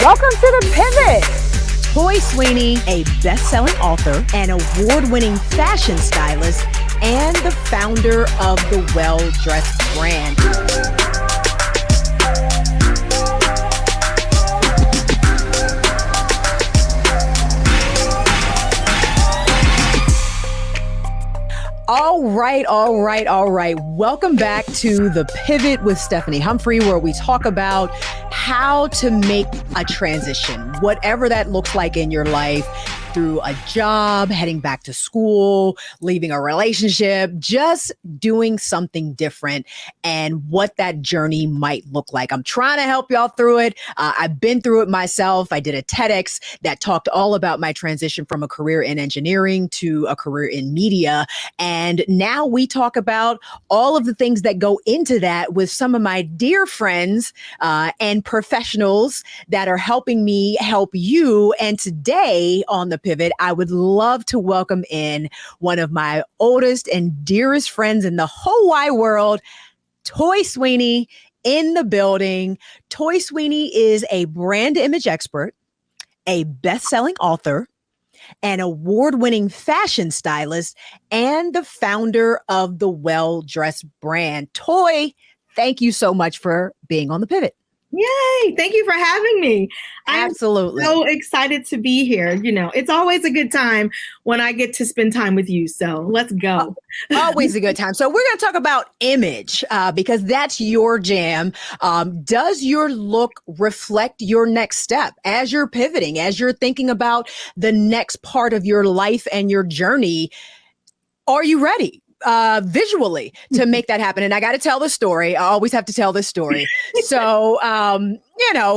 Welcome to The Pivot. Toi Sweeney, a best-selling author, an award-winning fashion stylist, and the founder of the Well-Dressed brand. All right. Welcome back to The Pivot with Stephanie Humphrey, where we talk about how to make a transition, whatever that looks like in your life, through a job, heading back to school, leaving a relationship, just doing something different and what that journey might look like. I'm trying to help y'all through it. I've been through it myself. I did a TEDx that talked all about my transition from a career in engineering to a career in media. And now we talk about all of the things that go into that with some of my dear friends and professionals that are helping me help you. And today on The Pivot, I would love to welcome in one of my oldest and dearest friends in the whole wide world, Toi Sweeney, in the building. Toi Sweeney is a brand image expert, a best-selling author, an award-winning fashion stylist, and the founder of the Well-Dressed brand. Toi, thank you so much for being on The Pivot. Yay. Thank you for having me. Absolutely. I'm so excited to be here. You know, it's always a good time when I get to spend time with you. So let's go. Always a good time. So we're going to talk about image because that's your jam. Does your look reflect your next step as you're pivoting, as you're thinking about the next part of your life and your journey? Are you ready? Visually to make that happen. And I got to tell the story. I always have to tell this story. So,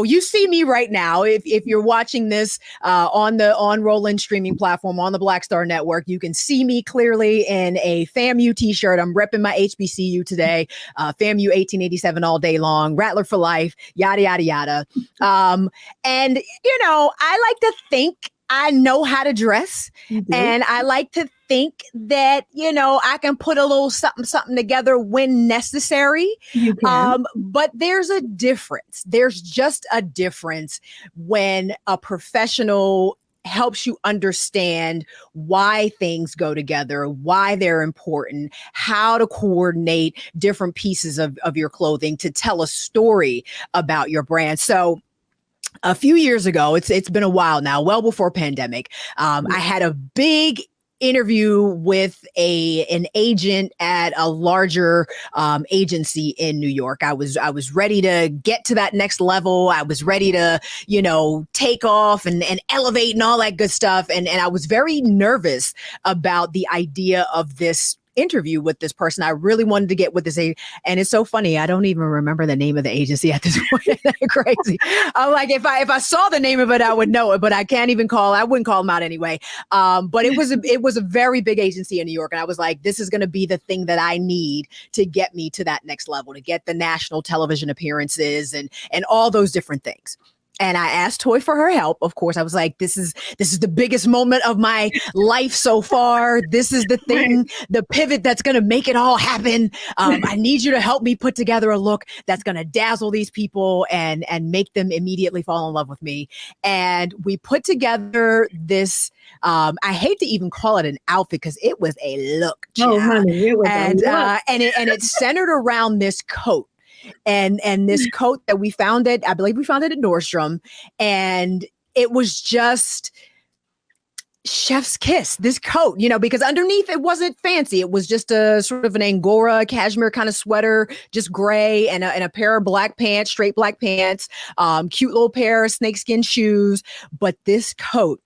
you see me right now. If you're watching this on Roland streaming platform on the Black Star Network, you can see me clearly in a FAMU t-shirt. I'm repping my HBCU today. FAMU 1887 all day long, Rattler for life, yada, yada, yada. And, I like to think I know how to dress, and I like to think that, I can put a little something together when necessary. You can. But there's a difference. There's just a difference when a professional helps you understand why things go together, why they're important, how to coordinate different pieces of your clothing to tell a story about your brand. So a few years ago, it's been a while now, well before pandemic, I had a big interview with an agent at a larger agency in New York. I was ready to get to that next level. I was ready to, take off and elevate and all that good stuff. And I was very nervous about the idea of this interview with this person. I really wanted to get with this agent. And it's so funny. I don't even remember the name of the agency at this point. Crazy. I'm like, if I saw the name of it, I would know it, but I wouldn't call them out anyway. But it was a very big agency in New York. And I was like, this is going to be the thing that I need to get me to that next level, to get the national television appearances and all those different things. And I asked Toi for her help. Of course, I was like, this is the biggest moment of my life so far. This is the thing, the pivot that's going to make it all happen. I need you to help me put together a look that's going to dazzle these people and make them immediately fall in love with me. And we put together this, I hate to even call it an outfit because it was a look. Oh, honey, it was and a look. And it's centered around this coat. And this coat that I believe we found it at Nordstrom, and it was just chef's kiss, this coat, because underneath it wasn't fancy. It was just a sort of an Angora cashmere kind of sweater, just gray, and a pair of black pants, straight black pants, cute little pair of snakeskin shoes. But this coat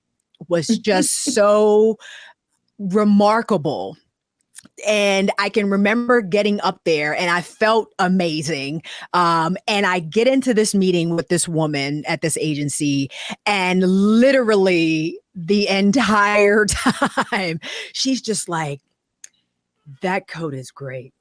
was just so remarkable. And I can remember getting up there and I felt amazing. And I get into this meeting with this woman at this agency, and literally the entire time, she's just like, that coat is great.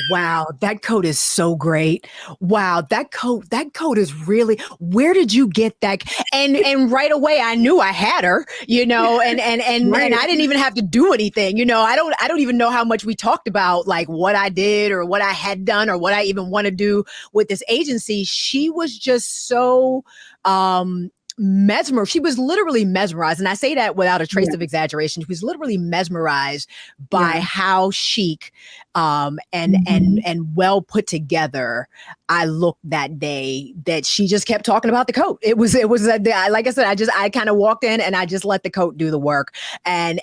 Wow, that coat is so great. Wow, that coat is really, where did you get that? And right away I knew I had her, and I didn't even have to do anything. I don't even know how much we talked about like what I did or what I had done or what I even want to do with this agency. She was just so She was literally mesmerized. And I say that without a trace of exaggeration. She was literally mesmerized by how chic and well put together I looked that day, that she just kept talking about the coat. It was like I said, I kind of walked in and I just let the coat do the work. And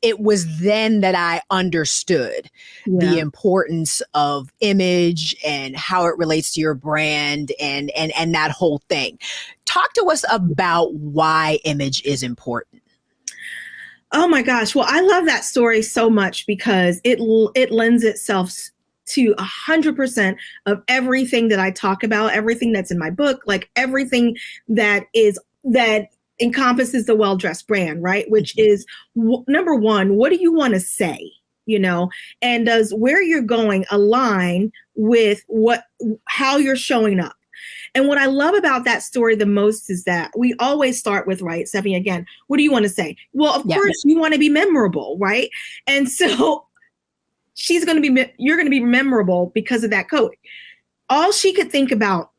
it was then that I understood the importance of image and how it relates to your brand and that whole thing. Talk to us about why image is important. Oh my gosh. Well, I love that story so much because it lends itself to 100% of everything that I talk about, everything that's in my book, like everything that encompasses the well-dressed brand, right? Which is number one, what do you want to say? And does where you're going align with how you're showing up? And what I love about that story the most is that we always start with, right, Stephanie, again, what do you want to say? Well, of course, you want to be memorable, right? And so you're going to be memorable because of that coat. All she could think about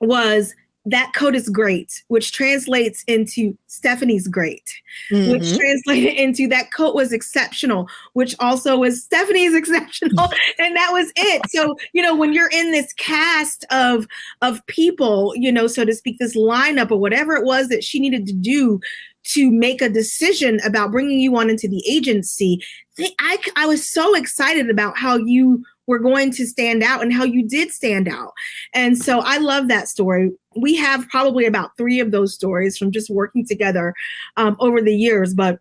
was that coat is great, which translates into Stephanie's great, which translated into that coat was exceptional, which also was Stephanie's exceptional. And that was it. So, when you're in this cast of people, so to speak, this lineup or whatever it was that she needed to do to make a decision about bringing you on into the agency, I was so excited about how you were going to stand out and how you did stand out. And so I love that story. We have probably about 3 of those stories from just working together over the years, but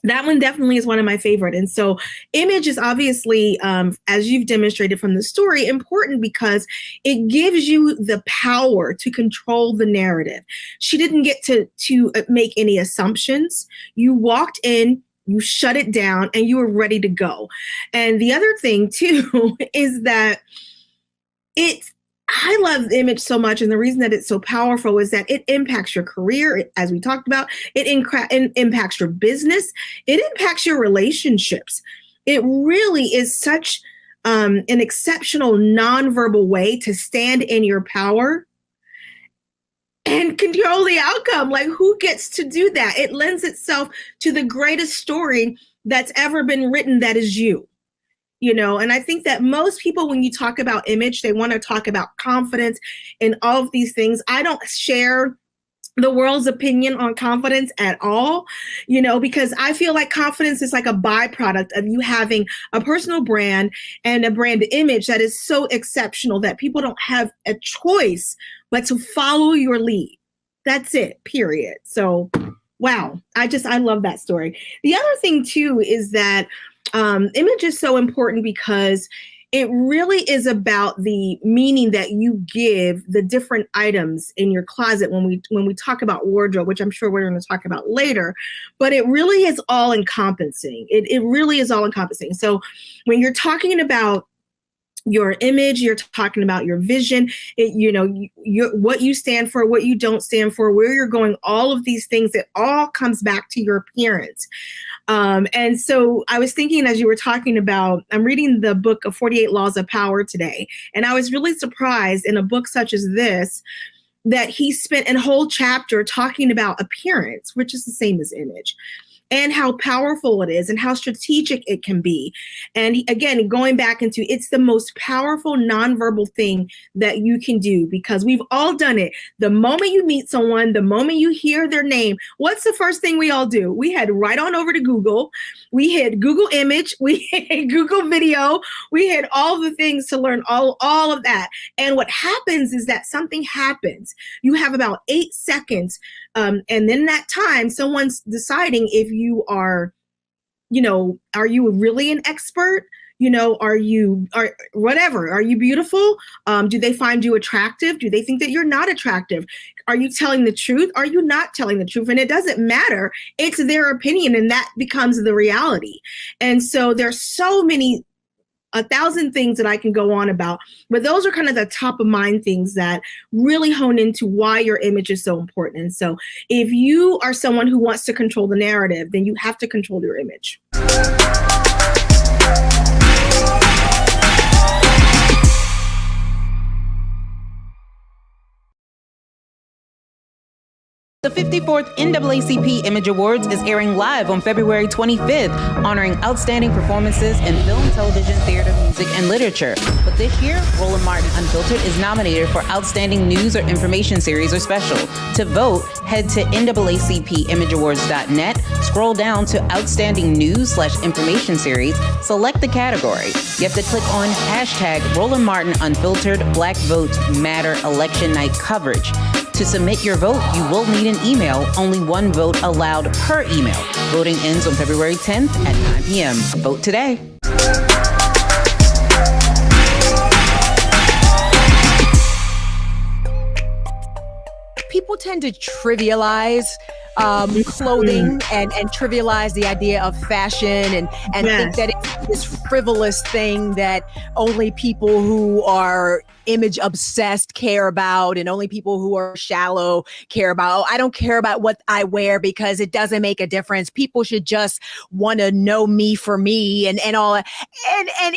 that one definitely is one of my favorite. And so image is obviously, as you've demonstrated from the story, important because it gives you the power to control the narrative. She didn't get to make any assumptions. You walked in, you shut it down, and you were ready to go. And the other thing too is that I love image so much, and the reason that it's so powerful is that it impacts your career, as we talked about. It impacts your business. It impacts your relationships. It really is such an exceptional nonverbal way to stand in your power and control the outcome. Like, who gets to do that? It lends itself to the greatest story that's ever been written, that is you. And I think that most people, when you talk about image, they want to talk about confidence and all of these things. I don't share the world's opinion on confidence at all, because I feel like confidence is like a byproduct of you having a personal brand and a brand image that is so exceptional that people don't have a choice but to follow your lead. That's it, period. So, wow. I love that story. The other thing too is that image is so important because it really is about the meaning that you give the different items in your closet when we talk about wardrobe, which I'm sure we're going to talk about later, but it really is all encompassing. It really is all encompassing. So when you're talking about your image, you're talking about your vision, what you stand for, what you don't stand for, where you're going, all of these things, it all comes back to your appearance. And so I was thinking, as you were talking about, I'm reading the book of 48 Laws of Power today. And I was really surprised in a book such as this, that he spent a whole chapter talking about appearance, which is the same as image, and how powerful it is and how strategic it can be. And again, going back into, it's the most powerful nonverbal thing that you can do, because we've all done it. The moment you meet someone, the moment you hear their name, what's the first thing we all do? We head right on over to Google. We hit Google image, we hit Google video, we hit all the things to learn all of that. And what happens is that something happens. You have about 8 seconds. And then that time, someone's deciding if you are you really an expert? Are you beautiful? Do they find you attractive? Do they think that you're not attractive? Are you telling the truth? Are you not telling the truth? And it doesn't matter. It's their opinion, and that becomes the reality. And so there's so many 1,000 things that I can go on about, but those are kind of the top of mind things that really hone into why your image is so important. And so if you are someone who wants to control the narrative, then you have to control your image. The 54th NAACP Image Awards is airing live on February 25th, honoring outstanding performances in film, television, theater, music, and literature. But this year, Roland Martin Unfiltered is nominated for Outstanding News or Information Series or Special. To vote, head to NAACPImageAwards.net, scroll down to Outstanding News/Information Series, select the category. You have to click on hashtag Roland Martin Unfiltered Black Votes Matter Election Night Coverage. To submit your vote, you will need an email. Only one vote allowed per email. Voting ends on February 10th at 9 p.m. Vote today. People tend to trivialize clothing and trivialize the idea of fashion and think that it's this frivolous thing that only people who are image obsessed care about, and only people who are shallow care about. Oh, I don't care about what I wear because it doesn't make a difference. People should just want to know me for me and all. And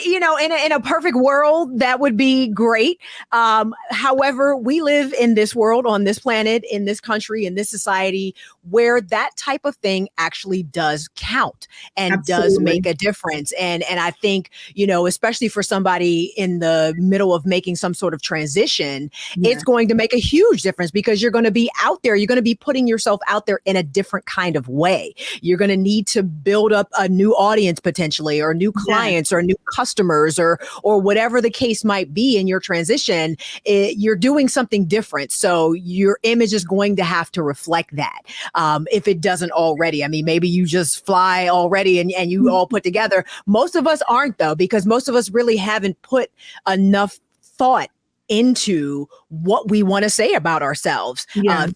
you know, in a perfect world, that would be great. However, we live in this world, on this planet, in this country, in this society, where that type of thing actually does count and Absolutely. does make a difference. And I think, you know, especially for somebody in the middle of making some sort of transition, it's going to make a huge difference because you're going to be out there. You're going to be putting yourself out there in a different kind of way. You're going to need to build up a new audience potentially, or new clients or new customers, or whatever the case might be in your transition. You're doing something different. So your image is going to have to reflect that. If it doesn't already. I mean, maybe you just fly already and you all put together. Most of us aren't, though, because most of us really haven't put enough thought into what we want to say about ourselves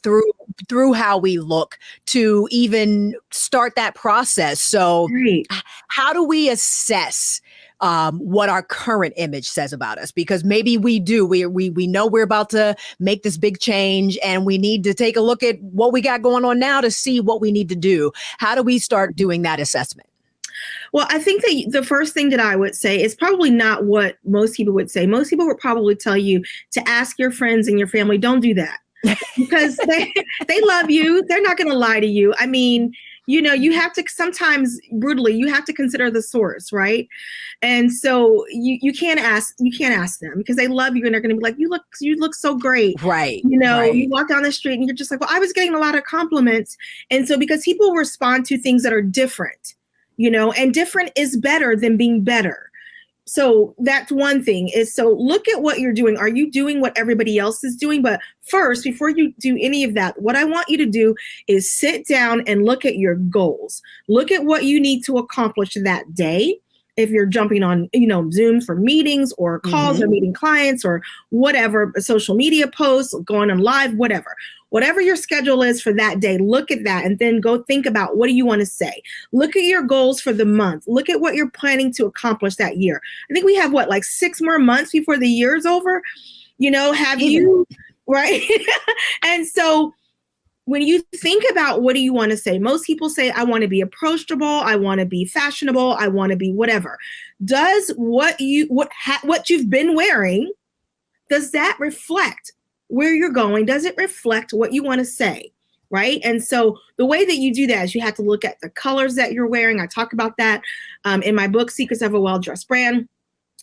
through how we look to even start that process. So how do we assess what our current image says about us? Because maybe we do. We know we're about to make this big change, and we need to take a look at what we got going on now to see what we need to do. How do we start doing that assessment? Well, I think that the first thing that I would say is probably not what most people would say. Most people would probably tell you to ask your friends and your family, don't do that, because they love you. They're not going to lie to you. I mean, you know, you have to sometimes brutally, you have to consider the source, right? And so you can't ask them because they love you and they're going to be like, you look so great. Right. You know, you walk down the street and you're just like, well, I was getting a lot of compliments. And so because people respond to things that are different, you know, and different is better than being better. So that's one thing is, so look at what you're doing. Are you doing what everybody else is doing? But first, before you do any of that, what I want you to do is sit down and look at your goals. Look at what you need to accomplish that day. If you're jumping on, you know, Zoom for meetings or calls or meeting clients or whatever, social media posts, going on live, whatever your schedule is for that day, look at that and then go think about what do you want to say. Look at your goals for the month. Look at what you're planning to accomplish that year. I think we have like 6 more months before the year is over. You know, right? And so when you think about what do you want to say, most people say, I want to be approachable. I want to be fashionable. I want to be whatever. Does what you've been wearing, does that reflect where you're going? Does it reflect what you want to say? Right. And so the way that you do that is you have to look at the colors that you're wearing. I talk about that in my book, Secrets of a Well-Dressed Brand.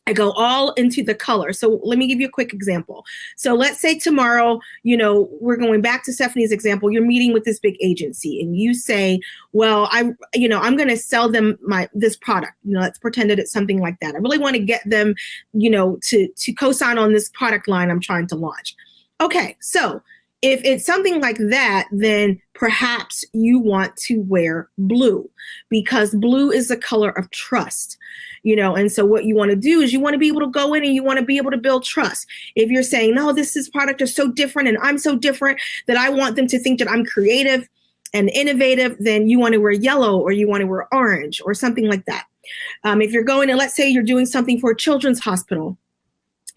I go all into the color. So let me give you a quick example. So let's say tomorrow, you know, we're going back to Stephanie's example. You're meeting with this big agency and you say, well, I'm going to sell them this product. You know, let's pretend that it's something like that. I really want to get them, you know, to co-sign on this product line I'm trying to launch. Okay. So if it's something like that, then perhaps you want to wear blue because blue is the color of trust, you know, and so what you want to do is you want to be able to go in and you want to be able to build trust. If you're saying, no, this product is so different and I'm so different that I want them to think that I'm creative and innovative, then you want to wear yellow or you want to wear orange or something like that. If you're going and let's say you're doing something for a children's hospital,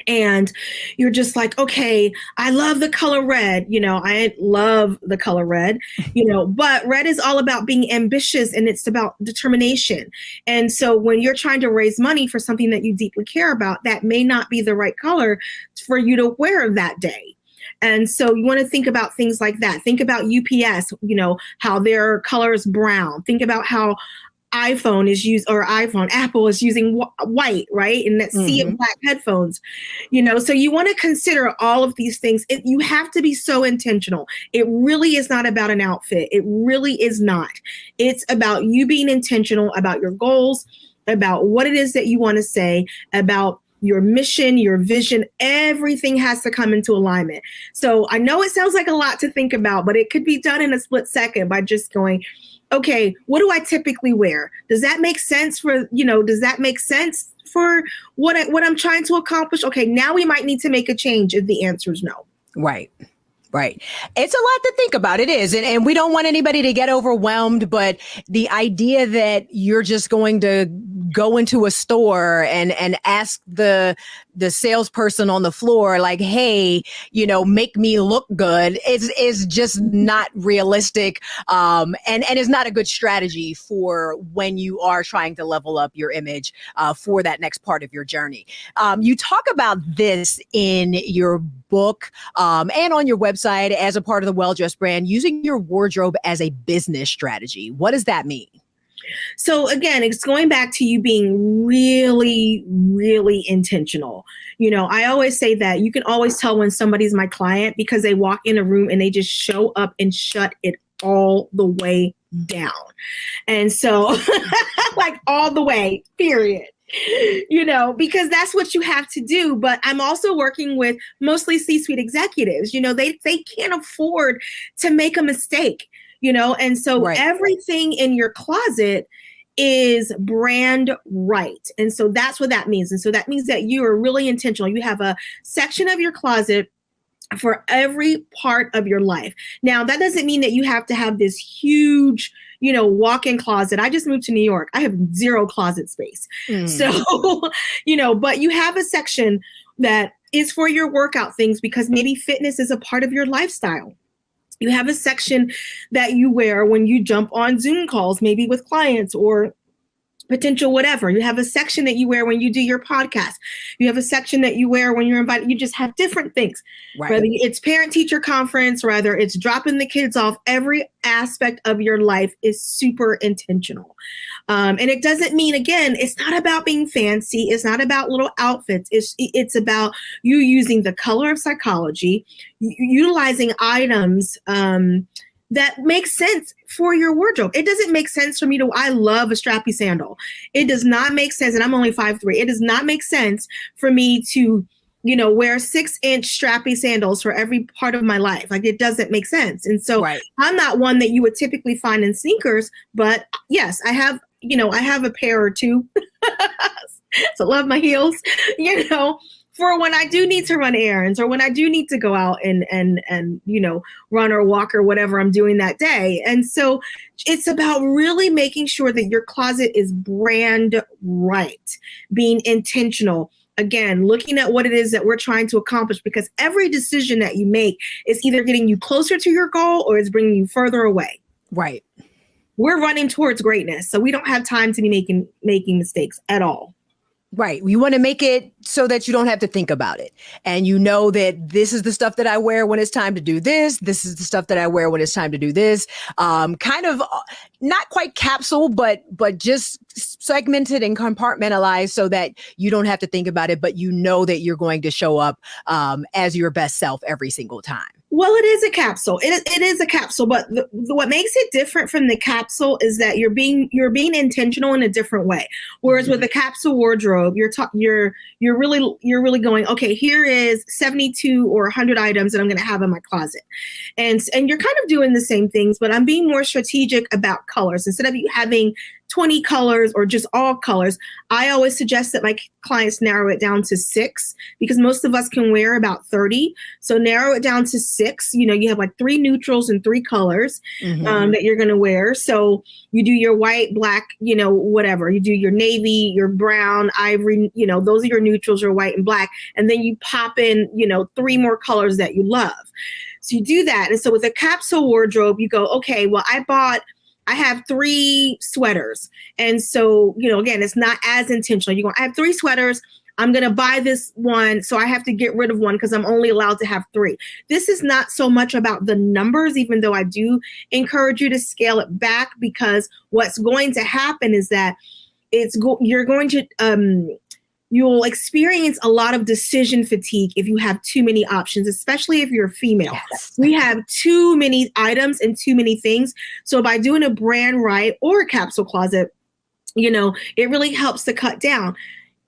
and you're just like, okay, I love the color red. You know, I love the color red, you know, but red is all about being ambitious and it's about determination. And so when you're trying to raise money for something that you deeply care about, that may not be the right color for you to wear that day. And so you want to think about things like that. Think about UPS, how their color is brown. Think about how Apple is using white, right? And that sea of black headphones, so you want to consider all of these things. You have to be so intentional. It really is not about an outfit. It really is not. It's about you being intentional about your goals, about what it is that you want to say, about your mission, your vision. Everything has to come into alignment. So I know it sounds like a lot to think about, but it could be done in a split second by just going, okay, what do I typically wear? Does that make sense for what I'm trying to accomplish? Okay, now we might need to make a change if the answer is no. Right. It's a lot to think about. It is. And we don't want anybody to get overwhelmed, but the idea that you're just going to go into a store and ask the salesperson on the floor, like, hey, make me look good is just not realistic. And is not a good strategy for when you are trying to level up your image for that next part of your journey. You talk about this in your book and on your website as a part of the Well-Dressed brand, using your wardrobe as a business strategy. What does that mean? So again, it's going back to you being really, really intentional. I always say that you can always tell when somebody's my client because they walk in a room and they just show up and shut it all the way down. And so like all the way, period. Because that's what you have to do. But I'm also working with mostly C-suite executives. They can't afford to make a mistake, and so everything in your closet is brand right. And so that's what that means. And so that means that you are really intentional. You have a section of your closet for every part of your life. Now, that doesn't mean that you have to have this huge walk-in closet. I just moved to New York. I have 0 closet space. So, but you have a section that is for your workout things because maybe fitness is a part of your lifestyle. You have a section that you wear when you jump on Zoom calls, maybe with clients or potential whatever. You have a section that you wear when you do your podcast. You have a section that you wear when you're invited. You just have different things. Right. Whether it's parent-teacher conference, whether it's dropping the kids off, every aspect of your life is super intentional. And it doesn't mean, again, it's not about being fancy. It's not about little outfits. It's about you using the color of psychology, utilizing items that makes sense for your wardrobe. It doesn't make sense for me I love a strappy sandal. It does not make sense, and I'm only 5'3". It does not make sense for me to, wear 6-inch strappy sandals for every part of my life. Like, it doesn't make sense. And so I'm not one that you would typically find in sneakers, but yes, I have a pair or two. So love my heels, for when I do need to run errands or when I do need to go out and run or walk or whatever I'm doing that day. And so it's about really making sure that your closet is brand right, being intentional. Again, looking at what it is that we're trying to accomplish, because every decision that you make is either getting you closer to your goal or it's bringing you further away. Right. We're running towards greatness, so we don't have time to be making mistakes at all. Right. You want to make it so that you don't have to think about it. And you know that this is the stuff that I wear when it's time to do this. This is the stuff that I wear when it's time to do this. Kind of not quite capsule, but just segmented and compartmentalized so that you don't have to think about it, but you know that you're going to show up as your best self every single time. Well, it is a capsule. It is a capsule, but what makes it different from the capsule is that you're being intentional in a different way. Whereas with a capsule wardrobe, you're really going, okay, here is 72 or 100 items that I'm going to have in my closet, and you're kind of doing the same things, but I'm being more strategic about colors. Instead of you having 20 colors or just all colors, I always suggest that my clients narrow it down to 6, because most of us can wear about 30. So narrow it down to 6. You have like 3 neutrals and 3 colors that you're going to wear. So you do your white, black, whatever. You do your navy, your brown, ivory, those are your neutrals, your white and black. And then you pop in, 3 more colors that you love. So you do that. And so with a capsule wardrobe, you go, okay, well, I have 3 sweaters. And so, again, it's not as intentional. I have 3 sweaters. I'm going to buy this one, so I have to get rid of one because I'm only allowed to have 3. This is not so much about the numbers, even though I do encourage you to scale it back, because what's going to happen is that you're going to you'll experience a lot of decision fatigue if you have too many options, especially if you're a female. Yes. We have too many items and too many things. So by doing a brand right or a capsule closet, it really helps to cut down.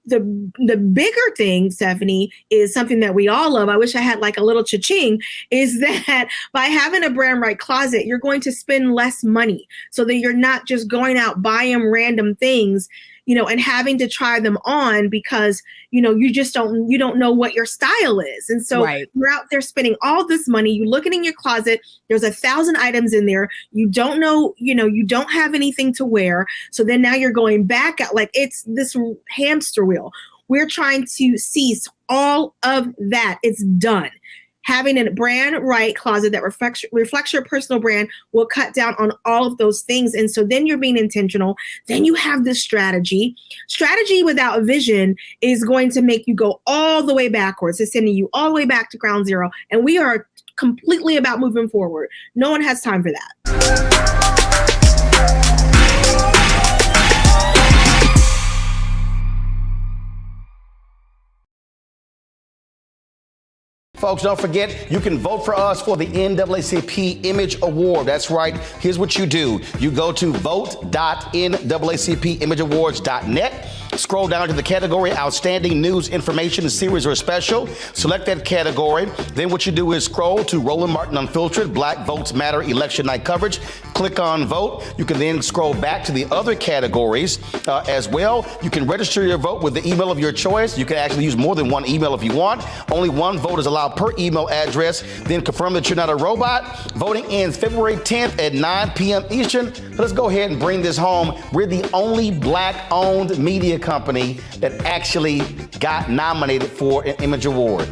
The bigger thing, Stephanie, is something that we all love. I wish I had like a little cha-ching, is that by having a brand right closet, you're going to spend less money so that you're not just going out buying random things, and having to try them on because, you don't know what your style is. And so You're out there spending all this money. You looking in your closet, there's 1,000 items in there. You don't know, you don't have anything to wear. So then now you're going back at like, it's this hamster wheel. We're trying to cease all of that. It's done. Having a brand right closet that reflects your personal brand will cut down on all of those things. And so then you're being intentional. Then you have this strategy. Strategy without vision is going to make you go all the way backwards. It's sending you all the way back to ground zero. And we are completely about moving forward. No one has time for that. Folks, don't forget, you can vote for us for the NAACP Image Award. That's right. Here's what you do. You go to vote.naacpimageawards.net. Scroll down to the category Outstanding News, Information, Series, or Special. Select that category. Then what you do is scroll to Roland Martin Unfiltered, Black Votes Matter Election Night Coverage. Click on Vote. You can then scroll back to the other categories as well. You can register your vote with the email of your choice. You can actually use more than one email if you want. Only one vote is allowed per email address. Then confirm that you're not a robot. Voting ends February 10th at 9 p.m. Eastern. Let's go ahead and bring this home. We're the only Black-owned media company that actually got nominated for an Image Award.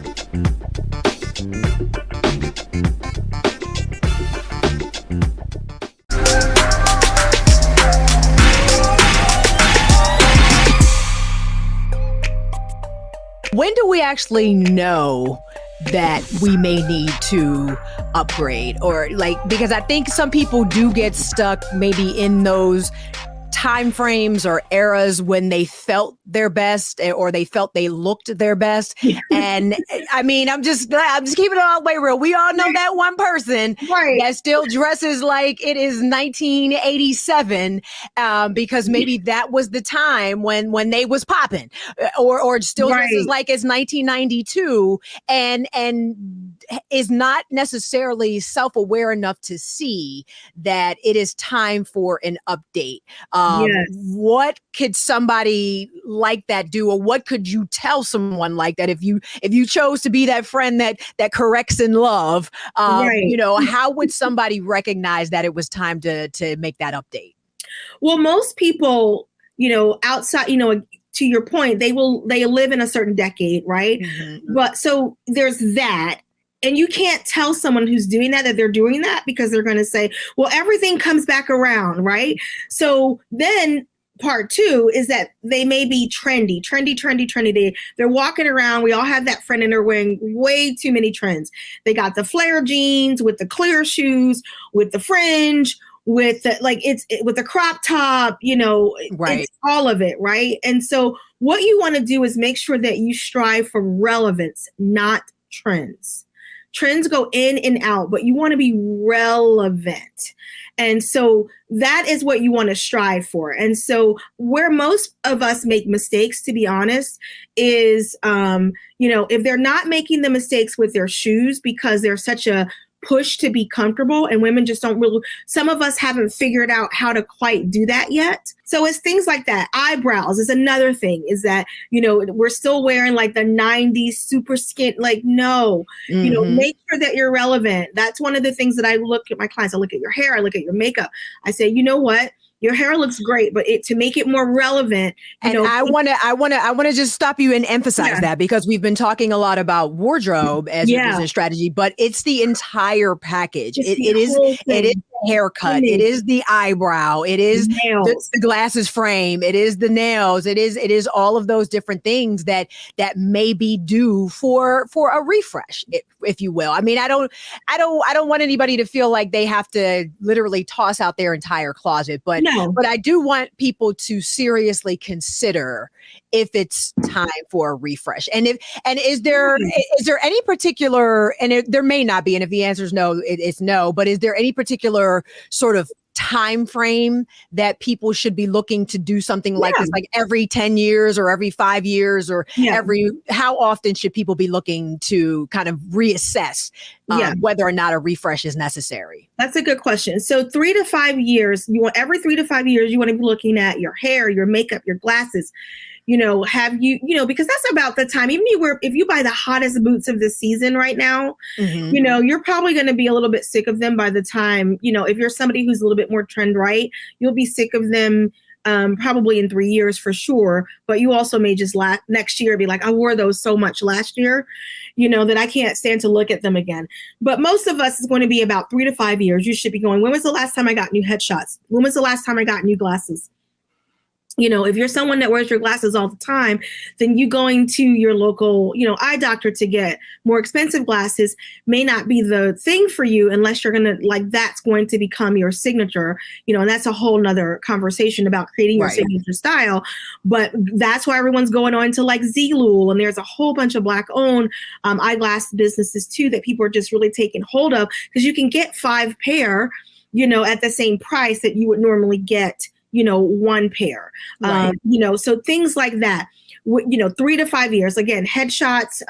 When do we actually know that we may need to upgrade? Or because I think some people do get stuck maybe in those time frames or eras when they felt their best or they felt they looked their best. And I mean, I'm just keeping it all the way real. We all know that one person that still dresses like it is 1987 because maybe that was the time when they was popping, or still dresses like it's 1992 and is not necessarily self-aware enough to see that it is time for an update. What could somebody like that do, or what could you tell someone like that if you chose to be that friend that corrects in love? How would somebody recognize that it was time to make that update? Well, most people, outside, to your point, they live in a certain decade, right? Mm-hmm. But so there's that. And you can't tell someone who's doing that they're doing that, because they're going to say, well, everything comes back around, right? So then part 2 is that they may be trendy. They're walking around. We all have that friend and they're wearing way too many trends. They got the flare jeans with the clear shoes, with the fringe, with the, with the crop top, it's all of it, right? And so what you want to do is make sure that you strive for relevance, not trends. Trends go in and out, but you want to be relevant. And so that is what you want to strive for. And so where most of us make mistakes, to be honest, is, if they're not making the mistakes with their shoes because they're such a push to be comfortable, and women just don't really, some of us haven't figured out how to quite do that yet. So it's things like that. Eyebrows is another thing, is that, we're still wearing like the 90s super skin, no, make sure that you're relevant. That's one of the things that I look at my clients. I look at your hair, I look at your makeup. I say, you know what? Your hair looks great, but to make it more relevant, I want to just stop you and emphasize that, because we've been talking a lot about wardrobe as your business strategy, but it's the entire package. It is haircut. It is the eyebrow. It is nails. the glasses frame. It is the nails. It is all of those different things that may be due for a refresh, if you will. I mean, I don't want anybody to feel like they have to literally toss out their entire closet, but I do want people to seriously consider if it's time for a refresh. And is there any particular, and there may not be, and if the answer is no, it's no, but is there any particular sort of time frame that people should be looking to do something like this, like every 10 years or every 5 years or how often should people be looking to kind of reassess whether or not a refresh is necessary? That's a good question. So 3 to 5 years, every 3 to 5 years, you want to be looking at your hair, your makeup, your glasses. Because that's about the time, even if you buy the hottest boots of the season right now, you're probably going to be a little bit sick of them by the time, if you're somebody who's a little bit more trend right, you'll be sick of them probably in 3 years for sure. But you also may just next year be like, I wore those so much last year, that I can't stand to look at them again. But most of us is going to be about 3 to 5 years. You should be going, when was the last time I got new headshots? When was the last time I got new glasses? If you're someone that wears your glasses all the time, then you going to your local, eye doctor to get more expensive glasses may not be the thing for you unless you're going to that's going to become your signature, and that's a whole nother conversation about creating your signature style. But that's why everyone's going on to Zlul, and there's a whole bunch of Black owned eyeglass businesses too that people are just really taking hold of, because you can get 5 pair, at the same price that you would normally get, 1 pair, so things like that, 3 to 5 years, again, headshots,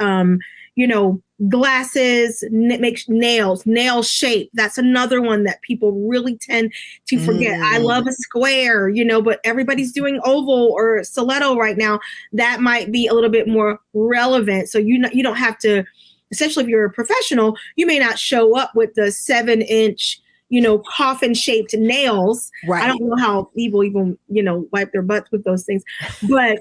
glasses, nail shape. That's another one that people really tend to forget. I love a square, but everybody's doing oval or stiletto right now. That might be a little bit more relevant. So you don't have to, especially if you're a professional, you may not show up with the 7-inch coffin shaped nails. Right. I don't know how people even, wipe their butts with those things, but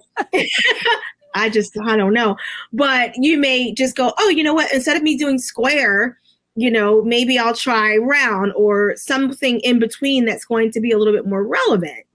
I don't know. But you may just go, oh, you know what? Instead of me doing square, maybe I'll try round or something in between that's going to be a little bit more relevant,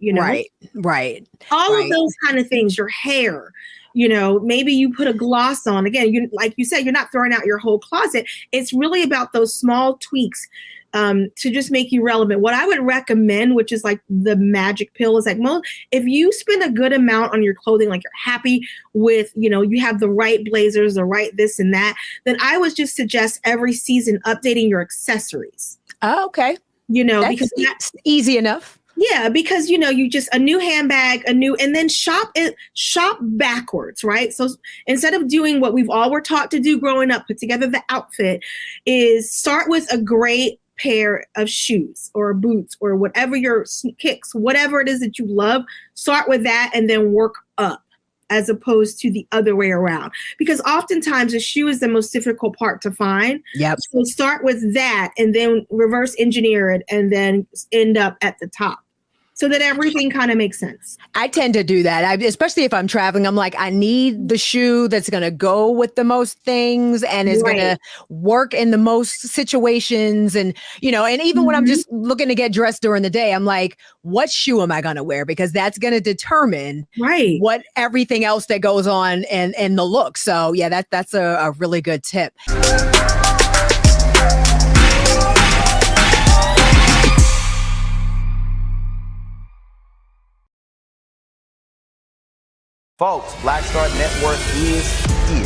Right. All of those kind of things, your hair, maybe you put a gloss on. Again, like you said, you're not throwing out your whole closet. It's really about those small tweaks to just make you relevant. What I would recommend, which is the magic pill, is if you spend a good amount on your clothing, you're happy with, you have the right blazers, the right this and that, then I would just suggest every season updating your accessories. Oh, okay. Because that's easy enough. Yeah, because you just a new handbag, and then shop backwards, right? So instead of doing what we're taught to do growing up, put together the outfit, is start with a great pair of shoes or boots or whatever your kicks, whatever it is that you love, start with that and then work up, as opposed to the other way around. Because oftentimes a shoe is the most difficult part to find. Yep. So start with that and then reverse engineer it and then end up at the top, so that everything kind of makes sense. I tend to do that, especially if I'm traveling. I'm like, I need the shoe that's going to go with the most things and is going to work in the most situations. And, and even when I'm just looking to get dressed during the day, I'm like, what shoe am I going to wear? Because that's going to determine what everything else that goes on and the look. So yeah, that's a really good tip. Folks, Black Star Network is here.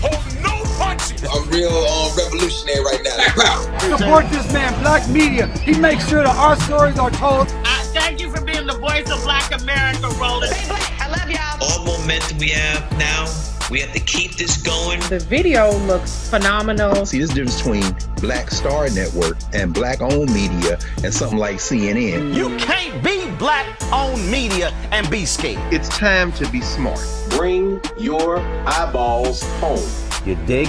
Hold no punches. I'm real revolutionary right now. Support this man, Black Media. He makes sure that our stories are told. Thank you for being the voice of Black America, Roland. Hey, Black, I love y'all. All momentum we have now, we have to keep this going. The video looks phenomenal. See, this difference between Black Star Network and Black-owned media and something like CNN. You can't be Black-owned media and be scared. It's time to be smart. Bring your eyeballs home. You dig?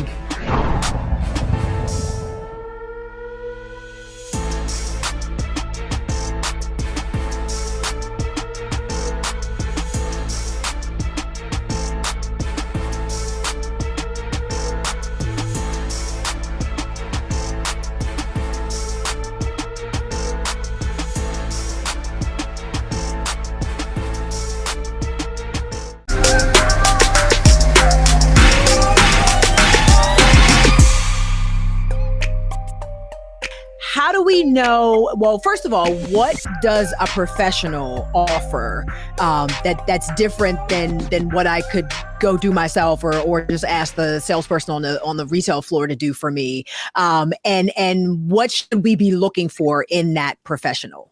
we know? Well, first of all, what does a professional offer that's different than what I could go do myself or just ask the salesperson on the retail floor to do for me? And what should we be looking for in that professional?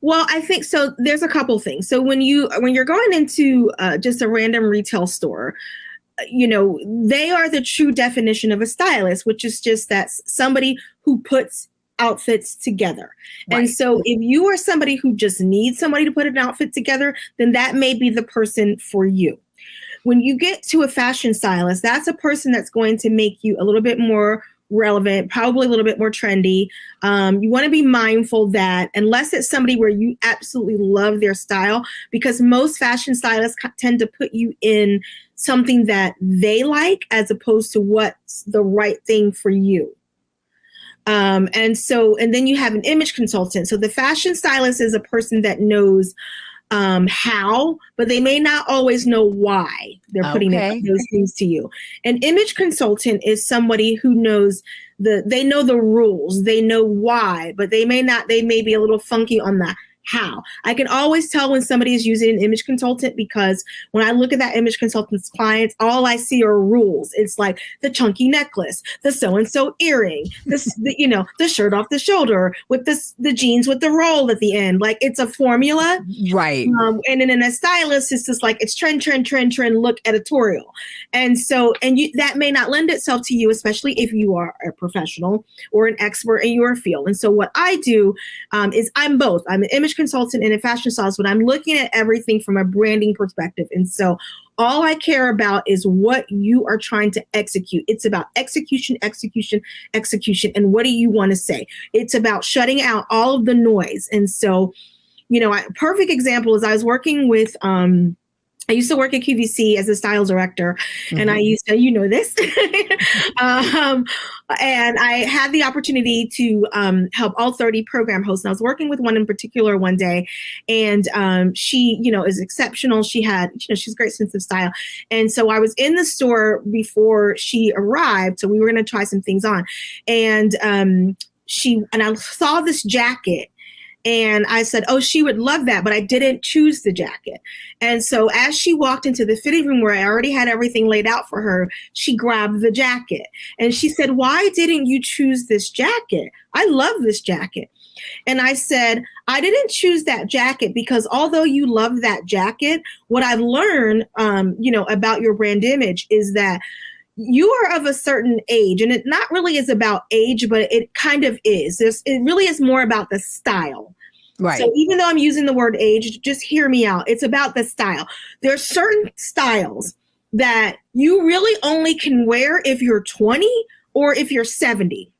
Well, I think so. There's a couple things. So when you're going into just a random retail store, they are the true definition of a stylist, which is just that somebody who puts outfits together. Right. And so if you are somebody who just needs somebody to put an outfit together, then that may be the person for you. When you get to a fashion stylist, that's a person that's going to make you a little bit more relevant, probably a little bit more trendy. You want to be mindful that unless it's somebody where you absolutely love their style, because most fashion stylists tend to put you in something that they like as opposed to what's the right thing for you. And then you have an image consultant. So the fashion stylist is a person that knows how, but they may not always know why they're putting those things to you. An image consultant is somebody who knows they know the rules, they know why, but they may be a little funky on the how. I can always tell when somebody is using an image consultant because when I look at that image consultant's clients, all I see are rules. It's like the chunky necklace, the so-and-so earring, the shirt off the shoulder with the jeans with the roll at the end. Like it's a formula. Right. And then in a stylist, it's just like it's trend, look editorial. And so, that may not lend itself to you, especially if you are a professional or an expert in your field. And so what I do is I'm both. I'm an image consultant and a fashion stylist, but I'm looking at everything from a branding perspective. And so all I care about is what you are trying to execute. It's about execution. And what do you want to say? It's about shutting out all of the noise. And so, a perfect example is I was working with, I used to work at QVC as a style director, and I used to, this, and I had the opportunity to help all 30 program hosts. And I was working with one in particular one day, and she, is exceptional. She had, she's a great sense of style. And so I was in the store before she arrived. So we were going to try some things on, and I saw this jacket. And I said, oh, she would love that, but I didn't choose the jacket. And so as she walked into the fitting room where I already had everything laid out for her, she grabbed the jacket. And she said, why didn't you choose this jacket? I love this jacket. And I said, I didn't choose that jacket because although you love that jacket, what I've learned, about your brand image is that you are of a certain age, and it not really is about age, but it kind of is. It really is more about the style. Right. So even though I'm using the word age, just hear me out. It's about the style. There are certain styles that you really only can wear if you're 20 or if you're 70.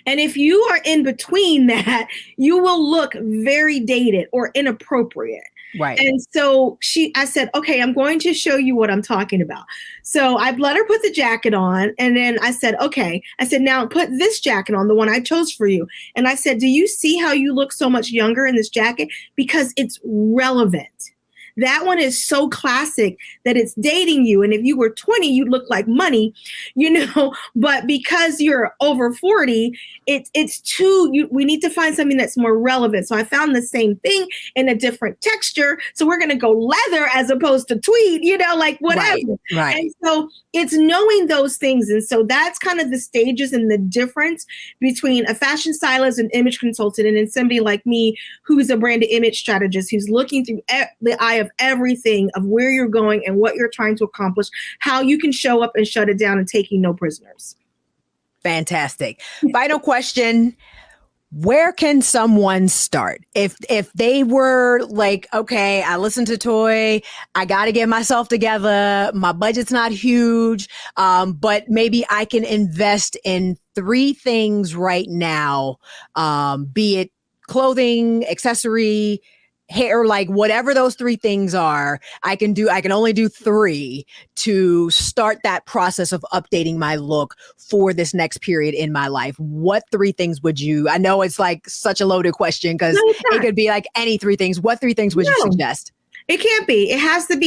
And if you are in between that, you will look very dated or inappropriate. Right. And so I said, okay, I'm going to show you what I'm talking about. So I let her put the jacket on. And then I said, okay. I said, now put this jacket on, the one I chose for you. And I said, do you see how you look so much younger in this jacket? Because it's relevant. That one is so classic that it's dating you. And if you were 20, you'd look like money, but because you're over 40, it's too, we need to find something that's more relevant. So I found the same thing in a different texture. So we're going to go leather as opposed to tweed, like whatever. Right. And so it's knowing those things. And so that's kind of the stages and the difference between a fashion stylist and image consultant and then somebody like me, who's a brand image strategist, who's looking through the eye of everything of where you're going and what you're trying to accomplish, how you can show up and shut it down and taking no prisoners. Fantastic. Final question. Where can someone start? If they were like, okay, I listened to Toi, I got to get myself together. My budget's not huge, but maybe I can invest in 3 things right now, be it clothing, accessory, hair, like whatever those 3 things are, I can only do 3 to start that process of updating my look for this next period in my life. What 3 things would you, I know it's like such a loaded question because it could be like any 3 things. What 3 things would you suggest? It can't be. It has to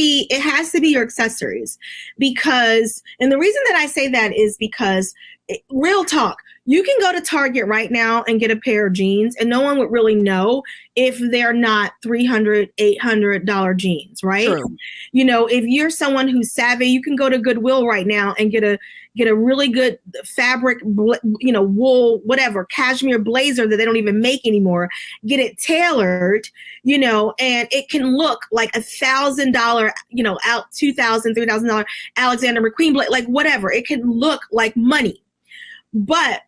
be your accessories because, and the reason that I say that is because real talk, You can go to Target right now and get a pair of jeans, and no one would really know if they're not $300, $800 jeans, right? True. You know, if you're someone who's savvy, you can go to Goodwill right now and get a really good fabric, wool, whatever, cashmere blazer that they don't even make anymore. Get it tailored, and it can look like $1,000, out $2,000, $3,000 Alexander McQueen, like whatever. It can look like money, but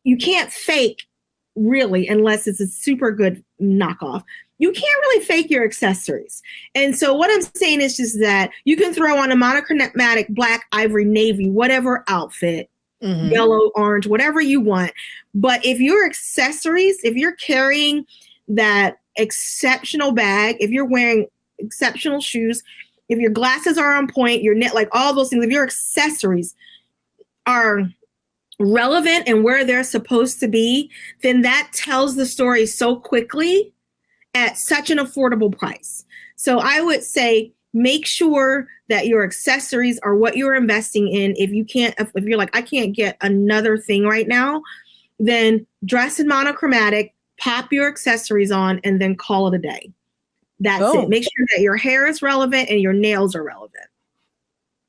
you can't fake really unless it's a super good knockoff. You can't really fake your accessories. And so what I'm saying is just that you can throw on a monochromatic black, ivory, navy, whatever outfit, yellow, orange, whatever you want. But if your accessories, if you're carrying that exceptional bag, if you're wearing exceptional shoes, if your glasses are on point, your net, like all those things, if your accessories are relevant and where they're supposed to be, then that tells the story so quickly at such an affordable price. So I would say make sure that your accessories are what you're investing in. If you're like, I can't get another thing right now, then dress in monochromatic, pop your accessories on, and then call it a day. That's it. Make sure that your hair is relevant and your nails are relevant.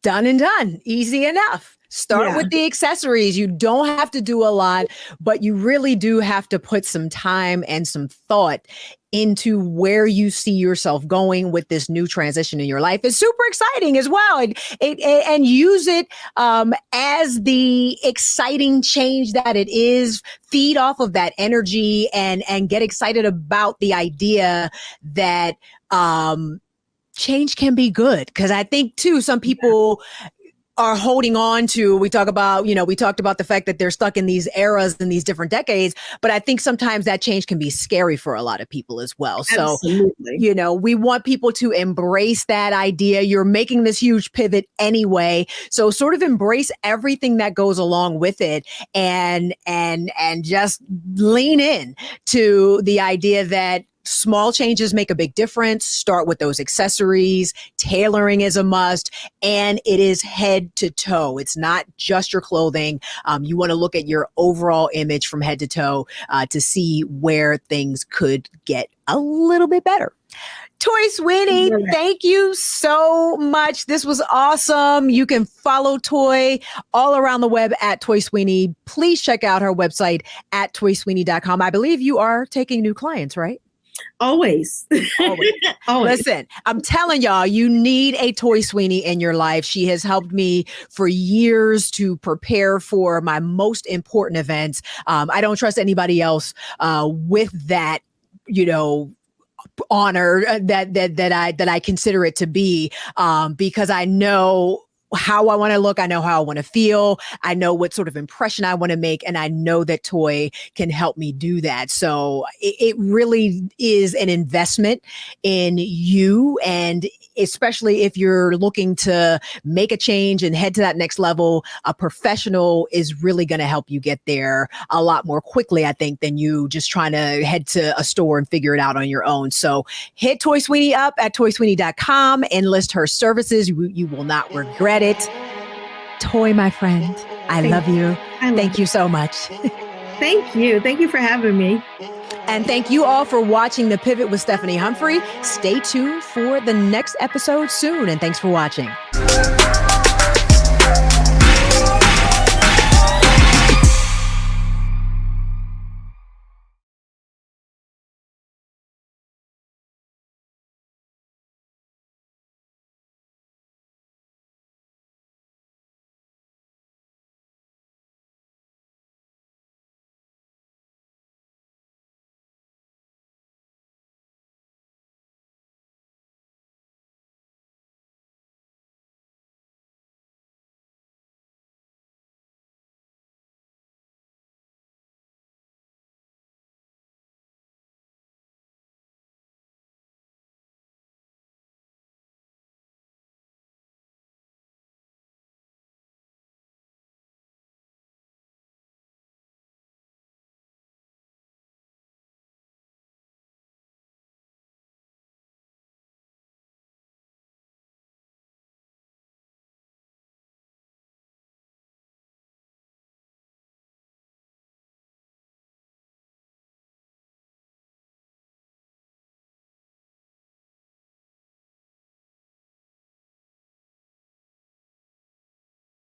Done and done. Easy enough. Start with the accessories. You don't have to do a lot, but you really do have to put some time and some thought into where you see yourself going with this new transition in your life. It's super exciting as well. And use it as the exciting change that it is. Feed off of that energy and get excited about the idea that change can be good. Because I think too, some people are holding on to, we talked about the fact that they're stuck in these eras and these different decades, but I think sometimes that change can be scary for a lot of people as well. Absolutely. So, we want people to embrace that idea. You're making this huge pivot anyway. So sort of embrace everything that goes along with it and just lean in to the idea that small changes make a big difference. Start with those accessories. Tailoring is a must, and it is head to toe. It's not just your clothing. You want to look at your overall image from head to toe to see where things could get a little bit better. Toi Sweeney, thank you so much. This was awesome. You can follow Toi all around the web at Toi Sweeney. Please check out her website at toysweeney.com. I believe you are taking new clients, right? Always. Listen, I'm telling y'all, you need a Toi Sweeney in your life. She has helped me for years to prepare for my most important events. I don't trust anybody else with that, honor that I consider it to be, because I know how I want to look. I know how I want to feel. I know what sort of impression I want to make. And I know that Toi can help me do that. So it really is an investment in you. And especially if you're looking to make a change and head to that next level, a professional is really going to help you get there a lot more quickly, I think, than you just trying to head to a store and figure it out on your own. So hit Toi Sweeney up at toysweeney.com, enlist her services. You will not regret it. Toi, my friend, I love you. Thank you so much. Thank you. Thank you for having me. And thank you all for watching The Pivot with Stephanie Humphrey. Stay tuned for the next episode soon. And thanks for watching.